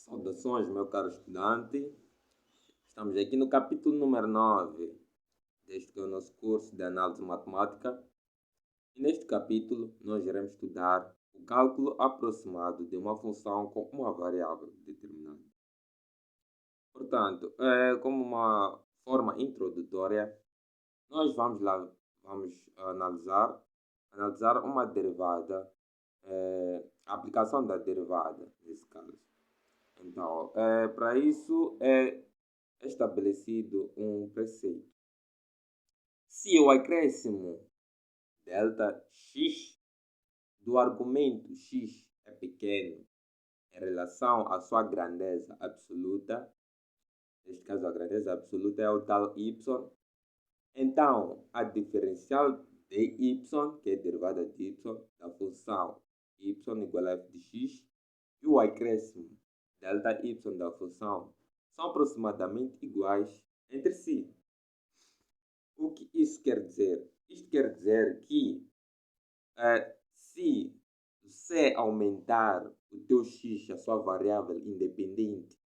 Saudações, meu caro estudante. Estamos aqui no capítulo número 9 deste que é o nosso curso de análise matemática. E neste capítulo nós iremos estudar o cálculo aproximado de uma função com uma variável determinada. Portanto, como uma forma introdutória, nós vamos analisar uma derivada, a aplicação da derivada nesse caso. Então, para isso é estabelecido um preceito. Se o acréscimo Δx do argumento x é pequeno em relação à sua grandeza absoluta, neste caso a grandeza absoluta é o tal y, então a diferencial de y, que é a derivada de y, da função y igual a f de x, e o acréscimo ΔY da função são aproximadamente iguais entre si. O que isso quer dizer? Isto quer dizer que se você aumentar o teu x, a sua variável independente,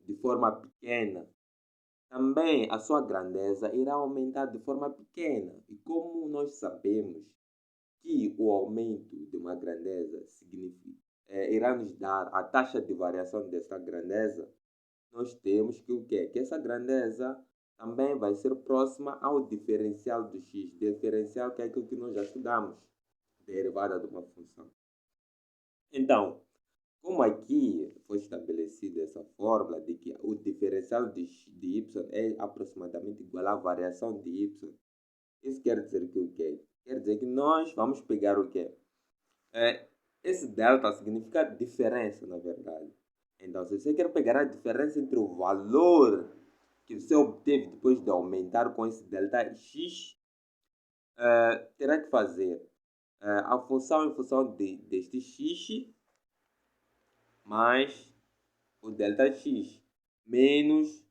de forma pequena, também a sua grandeza irá aumentar de forma pequena. E como nós sabemos que o aumento de uma grandeza irá nos dar a taxa de variação dessa grandeza, nós temos que o quê? Que essa grandeza também vai ser próxima ao diferencial do x. Diferencial que é aquilo que nós já estudamos, derivada de uma função. Então, como aqui foi estabelecida essa fórmula de que o diferencial de y é aproximadamente igual à variação de y, isso quer dizer que o quê? Quer dizer que nós vamos pegar o quê? Esse delta significa diferença, na verdade. Então, se você quer pegar a diferença entre o valor que você obteve depois de aumentar com esse delta x, terá que fazer a função em função deste x mais o delta x menos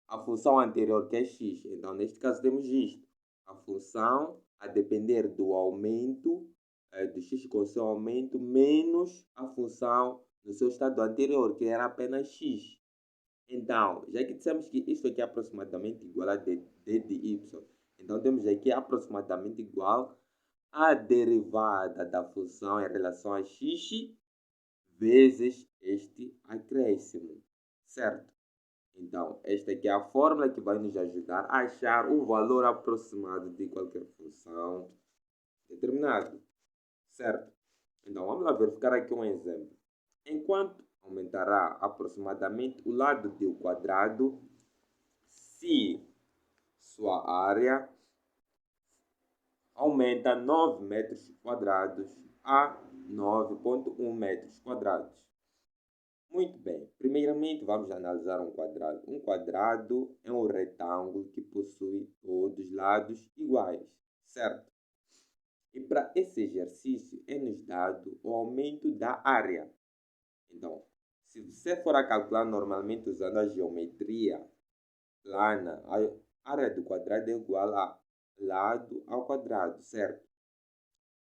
a função anterior, que é x. Então, neste caso, temos isto. A função a depender do aumento do x com seu aumento menos a função no seu estado anterior, que era apenas x. Então, já que dissemos que isto aqui é aproximadamente igual a d de y, então temos aqui aproximadamente igual à derivada da função em relação a x vezes este acréscimo, certo? Então, esta aqui é a fórmula que vai nos ajudar a achar o valor aproximado de qualquer função determinado, certo? Então, vamos lá verificar aqui um exemplo. Enquanto aumentará aproximadamente o lado do quadrado se sua área aumenta 9 metros quadrados a 9,1 metros quadrados. Muito bem, primeiramente vamos analisar um quadrado. Um quadrado é um retângulo que possui todos os lados iguais, certo? E para esse exercício é-nos dado o aumento da área. Então, se você for a calcular normalmente usando a geometria plana, a área do quadrado é igual a lado ao quadrado, certo?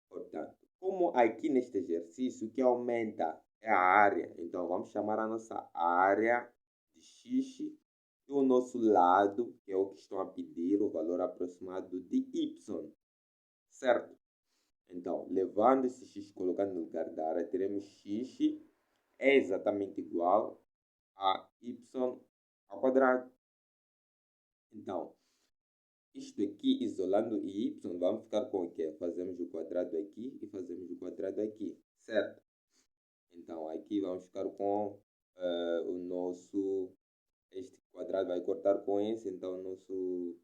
Portanto, como aqui neste exercício que aumenta é a área, então vamos chamar a nossa área de x e o nosso lado, que é o que estão a pedir, o valor aproximado de y, certo? Então, levando esse x colocando no lugar da área, teremos x é exatamente igual a y ao quadrado. Então, isto aqui, isolando y, vamos ficar com o quê? Fazemos o quadrado aqui e fazemos o quadrado aqui, certo? Então, aqui vamos ficar com o nosso... Este quadrado vai cortar com esse, então o nosso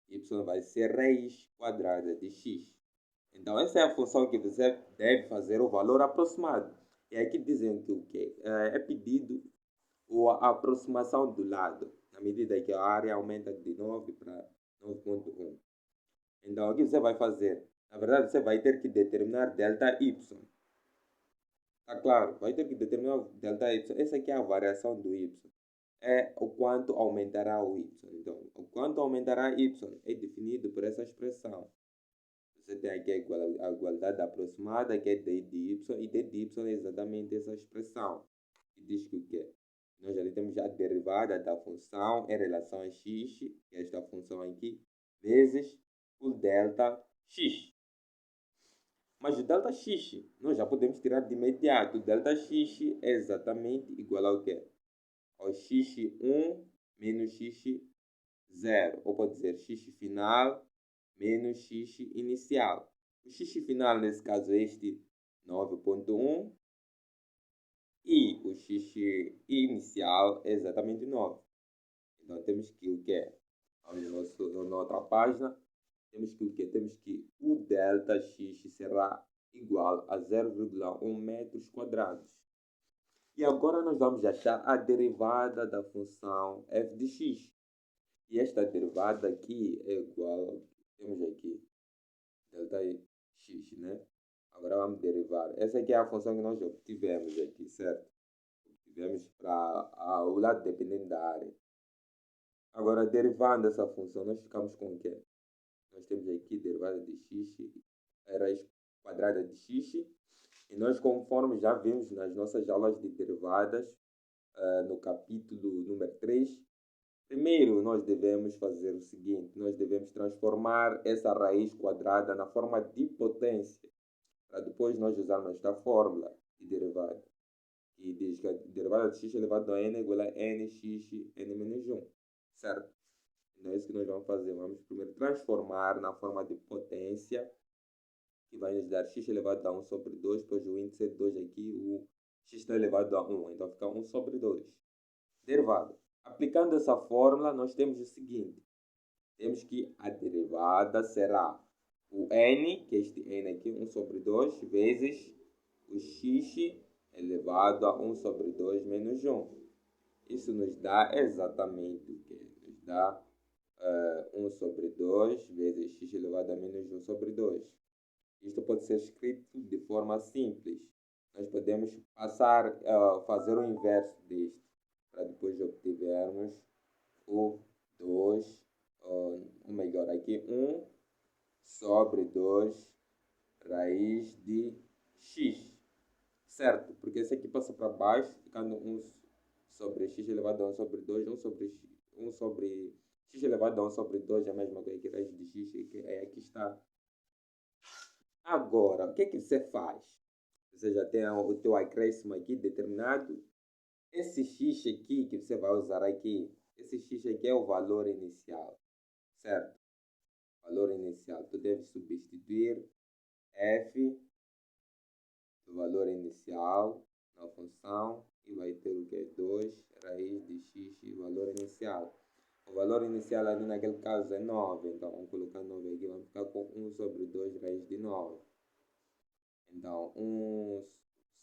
y vai ser raiz quadrada de x. Então, essa é a função que você deve fazer o valor aproximado. E aqui dizem que o quê? É pedido a aproximação do lado, na medida que a área aumenta de 9 para 9,1. Então, o que você vai fazer? Na verdade, você vai ter que determinar delta y. Tá claro? Vai ter que determinar o delta y. Essa aqui é a variação do y. É o quanto aumentará o y. Então, o quanto aumentará y é definido por essa expressão. Você tem aqui a igualdade aproximada, que é d de y, e d de y é exatamente essa expressão. que diz que o quê? Nós já temos a derivada da função em relação a x, que é esta função aqui, vezes o delta x. Mas o delta x, nós já podemos tirar de imediato. O delta x é exatamente igual ao quê? Ao x1 menos x0. Ou pode dizer x final menos x inicial. O x final, nesse caso, é este 9.1. E o x inicial é exatamente 9. Então, temos que o quê? Vamos na outra página. Temos que o quê? Temos que o delta x será igual a 0,1 metros quadrados. E agora nós vamos achar a derivada da função f de x. E esta derivada aqui é igual, temos aqui delta x, né? Agora vamos derivar. Essa aqui é a função que nós obtivemos aqui, certo? Obtivemos para o lado dependente da área. Agora, derivando essa função, nós ficamos com o quê? Nós temos aqui derivada de x, raiz quadrada de x. E nós, conforme já vimos nas nossas aulas de derivadas, no capítulo número 3, primeiro nós devemos fazer o seguinte: nós devemos transformar essa raiz quadrada na forma de potência, para depois nós usarmos esta fórmula de derivada, que diz que a derivada de x elevado a n é igual a nx n menos 1, certo? Então é isso que nós vamos fazer. Vamos primeiro transformar na forma de potência, que vai nos dar x elevado a 1 sobre 2, pois o índice é 2 aqui, o x está elevado a 1, então fica 1 sobre 2. Derivada. Aplicando essa fórmula, nós temos o seguinte. Temos que a derivada será o n, que é este n aqui, 1 sobre 2, vezes o x elevado a 1 sobre 2 menos 1. Isso nos dá exatamente o que? Nos dá 1 sobre 2 vezes x elevado a menos 1 sobre 2. Isto pode ser escrito de forma simples. Nós podemos passar a fazer o inverso disto, para depois obtivermos o 2, ou melhor, aqui 1 sobre 2 raiz de x, certo? Porque esse aqui passa para baixo, ficando 1 sobre x elevado a 1 sobre 2, 1 sobre x elevado a 1 sobre 2 é a mesma coisa que raiz de x, que aqui está. Agora, o que é que você faz? Você já tem o teu acréscimo aqui determinado. Esse x aqui que você vai usar aqui, esse x aqui é o valor inicial, certo? Valor inicial. Tu deves substituir f do valor inicial na função e vai ter o que? 2 raiz de x, valor inicial. O valor inicial ali naquele caso é 9, então vamos colocar 9 aqui, vamos ficar com 1 sobre 2 raiz de 9. Então, 1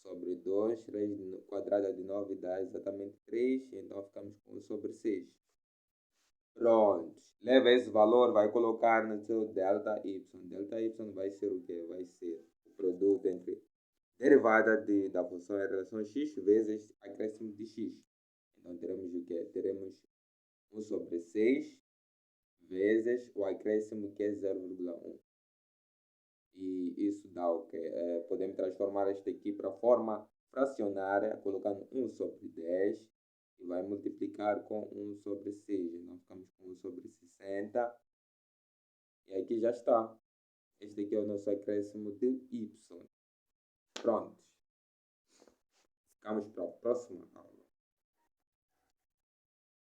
sobre 2, raiz quadrada de 9 dá exatamente 3, então ficamos com 1 sobre 6. Pronto. Leva esse valor, vai colocar no seu delta y. Delta y vai ser o quê? Vai ser o produto entre derivada da função em relação a x vezes acréscimo de x. Então, teremos o quê? Teremos 1 sobre 6 vezes o acréscimo que é 0,1. E isso dá o quê? Podemos transformar este aqui para a forma fracionária, colocando 1 sobre 10 e vai multiplicar com 1 sobre 6. Então, ficamos com 1 sobre 60. E aqui já está. Este aqui é o nosso acréscimo de y. Pronto. Ficamos para a próxima aula.